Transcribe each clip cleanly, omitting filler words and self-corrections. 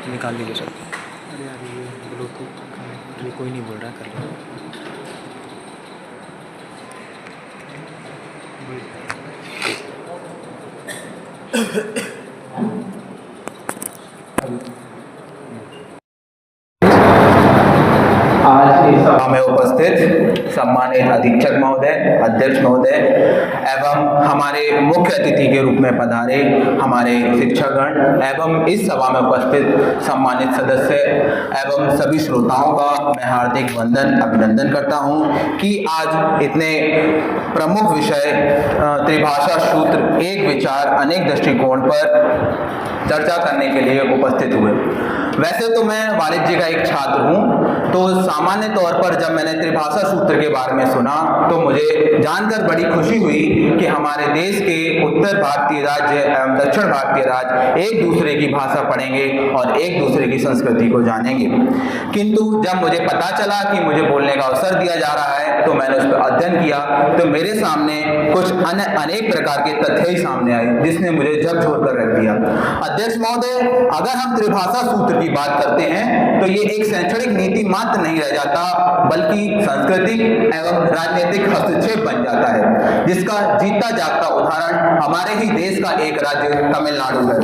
निकाल लीजिए सब। अरे यार ये ब्लूटूथ कनेक्ट कोई नहीं बोल रहा, कर लो। आज इस सभा में उपस्थित सम्मानित अधीक्षक महोदय, अध्यक्ष महोदय एवं हमारे मुख्य अतिथि के रूप में पधारे हमारे शिक्षकगण एवं इस सभा में उपस्थित सम्मानित सदस्य एवं सभी श्रोताओं का मैं हार्दिक वंदन अभिनंदन करता हूं कि आज इतने प्रमुख विषय त्रिभाषा सूत्र एक विचार अनेक दृष्टिकोण पर चर्चा करने के लिए उपस्थित हुए। वैसे तो मैं वाणिज्य का एक छात्र हूं, तो सामान्य तौर पर जब मैंने त्रिभाषा सूत्र के बारे में सुना तो मुझे जानकर बड़ी खुशी हुई कि हमारे देश के उत्तर भारतीय राज्य एवं दक्षिण भारतीय राज्य एक दूसरे की भाषा पढ़ेंगे और एक दूसरे की संस्कृति को जानेंगे। किंतु जब मुझे पता चला कि मुझे बोलने का अवसर दिया जा रहा है तो मैंने उस पर अध्ययन किया, तो मेरे सामने कुछ अनेक प्रकार के तथ्य ही सामने आए जिसने मुझे झकझोर कर रख दिया। अध्यक्ष महोदय, अगर हम त्रिभाषा सूत्र की बात करते हैं तो ये एक शैक्षणिक नीति मात्र नहीं रह जाता, बल्कि सांस्कृतिक एवं राजनीतिक हस्तक्षेप बन जाता है, जिसका जीता जागता उदाहरण हमारे ही देश का एक राज्य तमिलनाडु है।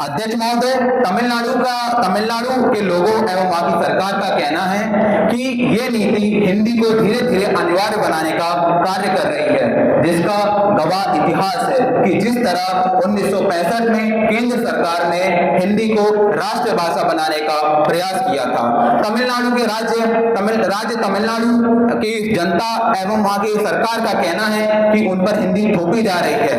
अध्यक्ष महोदय, तमिलनाडु के लोगों एवं वहां की सरकार का कहना है कि ये नीति हिंदी को धीरे धीरे अनिवार्य बनाने का कार्य कर रही है, जिसका गवाह इतिहास है कि जिस तरह 1965 में केंद्र सरकार ने हिंदी को राष्ट्रभाषा बनाने का प्रयास किया था। तमिलनाडु के राज्य तमिलनाडु की जनता एवं वहां की सरकार का कहना है कि उन पर हिंदी थोपी जा रही है।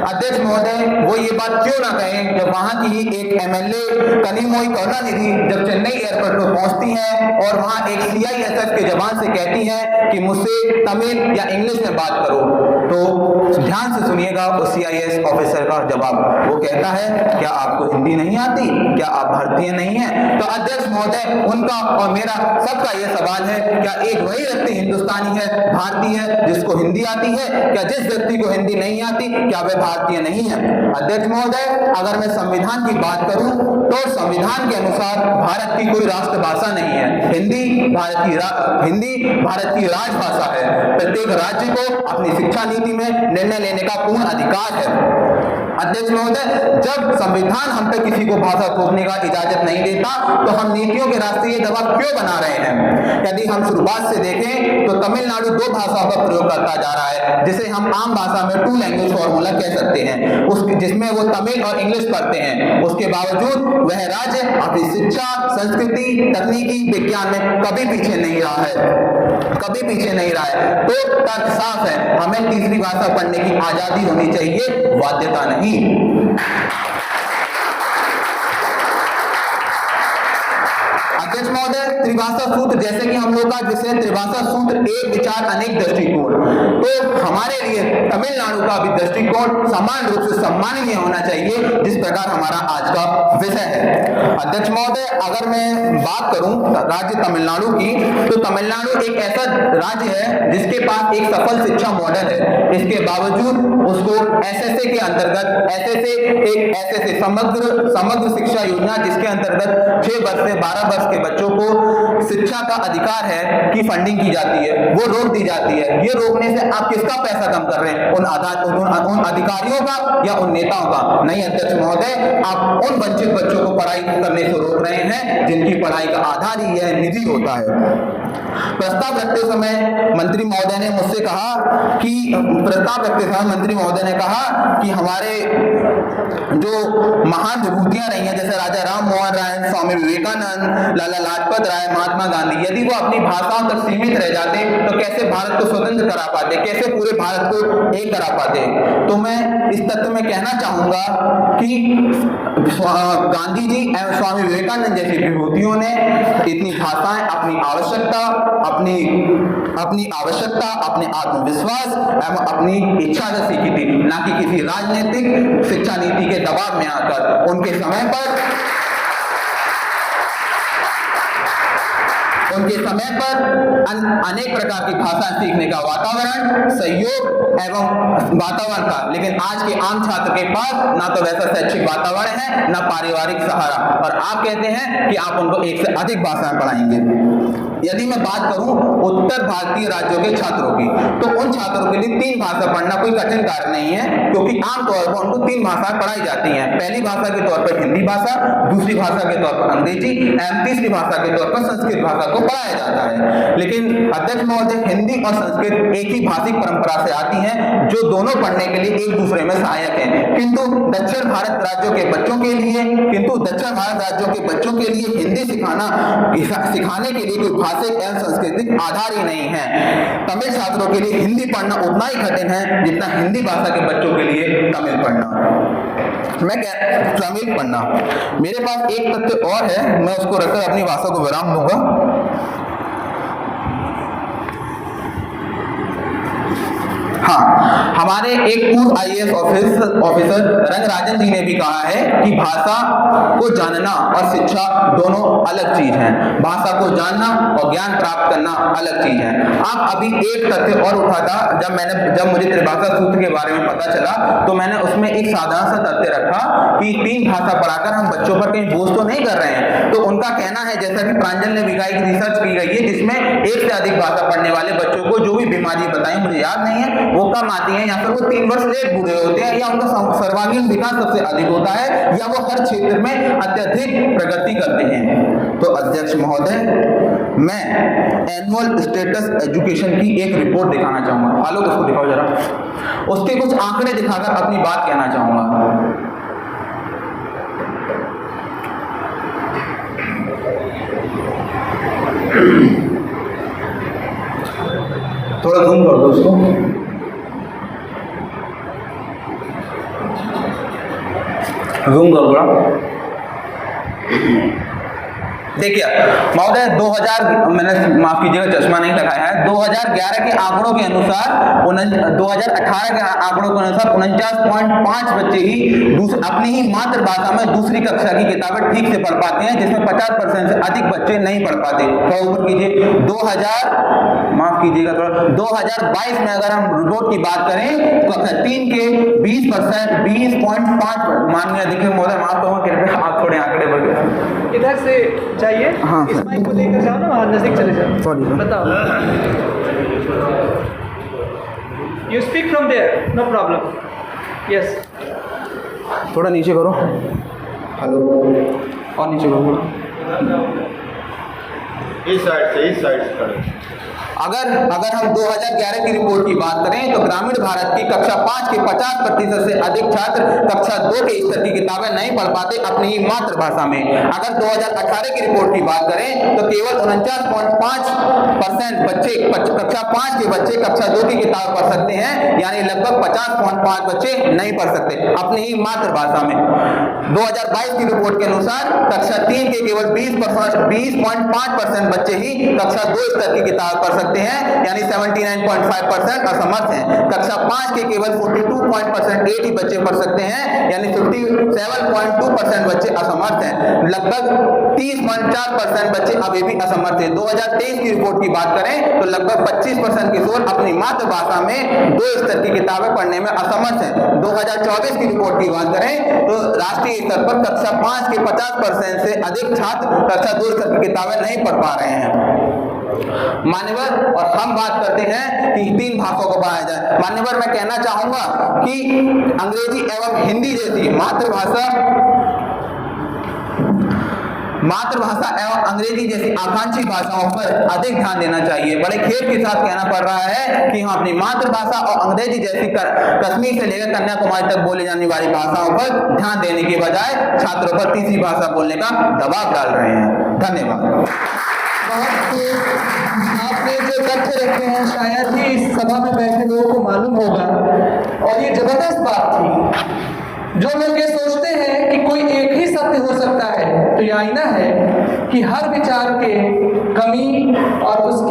अध्यक्ष महोदय, वो ये बात क्यों ना कहें जब वहां की एक एमएलए कनिमोई करुणानिधि जब चेन्नई एयरपोर्ट पर पहुंचती है और वहां एक सीआईएसएफ के जवान से कहती है कि मुझसे तमिल या इंग्लिश में बात करो, तो ध्यान से सुनिएगा उस सीआईएस ऑफिसर का जवाब। वो कहता है, क्या आपको हिंदी नहीं आती? क्या आप भारतीय नहीं हैं? तो अध्यक्ष महोदय, उनका और मेरा सबका यह सवाल है, क्या एक वही व्यक्ति हिंदुस्तानी है, भारतीय है, जिसको हिंदी आती है? क्या जिस व्यक्ति को हिंदी नहीं आती, क्या वह भारतीय नहीं है? अध्यक्ष महोदय, अगर मैं संविधान की बात करूं तो संविधान के अनुसार भारत की कोई राष्ट्रभाषा नहीं है। हिंदी भारत की राजभाषा है। प्रत्येक राज्य को अपनी शिक्षा नीति में निर्णय लेने का पूर्ण अधिकार है। अध्यक्ष महोदय, जब संविधान हम पे किसी को भाषा थोपने का इजाजत नहीं देता तो हम नीतियों के रास्ते ये दबाव क्यों बना रहे हैं? यदि हम शुरुआत से देखें तो तमिलनाडु दो भाषाओं का प्रयोग करता जा रहा है, जिसे हम आम भाषा में 2 लैंग्वेज फॉर्मूला कह सकते हैं, जिसमें वो तमिल और इंग्लिश पढ़ते हैं। उसके बावजूद वह राज्य अपनी शिक्षा, संस्कृति, तकनीकी, विज्ञान में कभी पीछे नहीं रहा है। तो तर्क साफ है, हमें तीसरी भाषा पढ़ने की आजादी होनी चाहिए, बाध्यता नहीं। अध्यक्ष महोदय, त्रिभाषा सूत्र, जैसे कि हम लोग का विषय त्रिभाषा सूत्र एक विचार अनेक दृष्टिकोण, तो हमारे लिए तमिलनाडु का भी दृष्टिकोण समान रूप से सम्माननीय होना चाहिए, जिस प्रकार हमारा आज का विषय है। अध्यक्ष महोदय, अगर मैं बात करूं राज्य तमिलनाडु की, तो तमिलनाडु एक ऐसा राज्य है जिसके पास एक सफल शिक्षा मॉडल है। इसके बावजूद उसको एसएसए के अंतर्गत एसएसए समग्र शिक्षा योजना, जिसके अंतर्गत 6 वर्ष से 12 वर्ष के बच्चों को शिक्षा का अधिकार है कि फंडिंग की जाती है, वो रोक दी जाती है। ये रोकने से आप किसका पैसा कम कर रहे हैं? उन अधिकारियों का या उन नेताओं का? नहीं अध्यक्ष महोदय, आप उन वंचित बच्चों को पढ़ाई करने से रोक रहे हैं जिनकी पढ़ाई का आधार ही यह निधि होता है। प्रस्ताव रखते समय मंत्री महोदय ने कहा कि हमारे जो महान विभूतियां रही हैं, जैसे राजा राम मोहन राय, स्वामी विवेकानंद, लाला लाजपत राय, महात्मा गांधी, यदि वो अपनी भाषाओं तक सीमित रह जाते तो कैसे भारत को स्वतंत्र करा पाते, कैसे पूरे भारत को एक करा पाते? तो मैं इस तथ्य में कहना चाहूंगा कि गांधी जी एवं स्वामी विवेकानंद जैसी विभूतियों ने इतनी भाषाएं अपनी आवश्यकता, अपने आत्मविश्वास एवं अपनी इच्छा से सीखी थी, ना कि किसी राजनीतिक शिक्षा नीति के दबाव में आकर। उनके समय पर उनके समय पर अनेक प्रकार की भाषा सीखने का वातावरण, सहयोग एवं वातावरण था, लेकिन आज के आम छात्र के पास ना तो वैसा शैक्षिक वातावरण है, ना पारिवारिक सहारा, और आप कहते हैं कि आप उनको एक से अधिक भाषाएं पढ़ाएंगे। यदि मैं बात करूं उत्तर भारतीय राज्यों के छात्रों की, तो उन छात्रों के लिए 3 भाषा पढ़ना कोई कठिन कार्य नहीं है, क्योंकि आमतौर पर उनको 3 भाषाएं पढ़ाई जाती हैं। पहली भाषा के तौर पर हिंदी भाषा, दूसरी भाषा के तौर पर अंग्रेजी एवं तीसरी भाषा के तौर पर संस्कृत भाषा को पढ़ाया जाता है। लेकिन अध्यक्ष महोदय, हिंदी और संस्कृत एक ही भाषिक परंपरा से आती हैं, जो दोनों पढ़ने के लिए एक दूसरे में सहायक हैं, किंतु दक्षिण भारत राज्यों के बच्चों के लिए हिंदी सिखाने के लिए कोई भाषिक एवं सांस्कृतिक आधार ही नहीं है। तमिल छात्रों के लिए हिंदी पढ़ना उतना ही कठिन है जितना हिंदी भाषा के बच्चों के लिए तमिल पढ़ना। तमिल पढ़ना। मेरे पास एक तथ्य और है, मैं उसको रखकर अपनी भाषा को विराम दूंगा। हाँ, हमारे एक पूर्व आईएएस ऑफिसर रंगराजन जी ने भी कहा है कि भाषा को जानना और शिक्षा दोनों अलग चीज हैं। भाषा को जानना और ज्ञान प्राप्त करना अलग चीज है। आप अभी एक तथ्य और उठा था, जब मुझे त्रिभाषा सूत्र के बारे में पता चला, तो मैंने उसमें एक साधारण सा तथ्य रखा कि 3 भाषा पढ़ाकर हम बच्चों पर कहीं बोझ तो नहीं कर रहे हैं। तो उनका कहना है, जैसा कि प्रांजल ने भी कहा, एक रिसर्च की गई है जिसमें 1 से अधिक भाषा पढ़ने वाले बच्चों को जो भी बीमारी बताई मुझे याद नहीं है, वो कम आती है, या फिर वो 3 वर्ष लेट बूढ़े होते हैं, या उनका सर्वांगीण विकास सबसे अधिक होता है, या वो हर क्षेत्र में अत्यधिक प्रगति करते हैं। तो अध्यक्ष महोदय, मैं एनुअल स्टेटस एजुकेशन की एक रिपोर्ट दिखाना चाहूंगा। आलोक, उसको दिखाओ जरा। उसके कुछ आंकड़े दिखाकर अपनी बात कहना चाहूंगा। थोड़ा जूम कर दो उसको। जूम कर थोड़ा। देखिए महोदय, 2000, मैंने माफ कीजिएगा चश्मा नहीं लगाया है, 2011 के आंकड़ों के अनुसार 2018 के आंकड़ों के अनुसार 49.5 बच्चे ही अपनी ही मातृभाषा में दूसरी कक्षा की किताबें ठीक से पढ़ पाते हैं, जिसमें 50% से अधिक बच्चे नहीं पढ़ पाते। थोड़ा ऊपर कीजिए। 2022 में अगर हम रिपोर्ट की बात करें तो कक्षा 3 के 20%, 20.5, माननीय अध्यक्ष महोदय माफ करूंगा, कृपया आप थोड़े आंकड़े बढ़ गए इधर से चाहिए। हाँ, इस माइक को लेकर जाओ ना, वहाँ नजदीक चले जाओ। सॉरी, बताओ। You speak from there, no problem. Yes, थोड़ा नीचे करो। हेलो, और नीचे करो। इस साइड से करो। अगर हम 2011 की रिपोर्ट की बात करें तो ग्रामीण भारत की कक्षा 5 के 50% से अधिक छात्र कक्षा 2 के स्तर की किताबें नहीं पढ़ पाते अपनी ही मातृभाषा में। अगर 2018 की रिपोर्ट की बात करें तो केवल 49.5% बच्चे कक्षा 5 के बच्चे कक्षा 2 की किताब पढ़ सकते हैं, यानी लगभग 50.5 बच्चे नहीं पढ़ सकते अपनी ही मातृभाषा में। 2022 की रिपोर्ट के अनुसार कक्षा 3 के केवल 20.5% बच्चे ही कक्षा 2 स्तर की किताब पढ़ सकते हैं, यानी 79.5% असमर्थ हैं। कक्षा 5 के केवल 42.8 ही बच्चे पढ़ सकते हैं, यानी 57.2% बच्चे असमर्थ हैं। लगभग 30.4% बच्चे अभी भी असमर्थ हैं। 2023 की रिपोर्ट की बात करें तो लगभग 25% किशोर अपनी मातृभाषा में 2 स्तर की किताबें पढ़ने में असमर्थ हैं। 2024 की रिपोर्ट की बात करें तो राष्ट्रीय स्तर पर कक्षा 5 के 50% से अधिक छात्र कक्षा 2 स्तर की किताबें नहीं पढ़ पा रहे हैं। मान्यवर, और हम बात करते हैं कि 3 भाषाओं को पढ़ाया जाए। मान्यवर, मैं कहना चाहूंगा कि अंग्रेजी एवं हिंदी जैसी मातृभाषा एवं अंग्रेजी जैसी आकांक्षी भाषाओं पर अधिक ध्यान देना चाहिए। बड़े खेद के साथ कहना पड़ रहा है कि हम अपनी मातृभाषा और अंग्रेजी जैसी कश्मीर से लेकर कन्याकुमारी तक बोली जाने वाली भाषाओं पर ध्यान देने के बजाय छात्रों पर तीसरी भाषा बोलने का दबाव डाल रहे हैं। धन्यवाद। आपने जो तथ्य रखे हैं शायद ही इस सभा में बैठे लोगों को मालूम होगा, और ये जबरदस्त बात थी। जो लोग ये सोचते हैं कि कोई एक ही सत्य हो सकता है, तो ये आईना है कि हर विचार के कमी और उसकी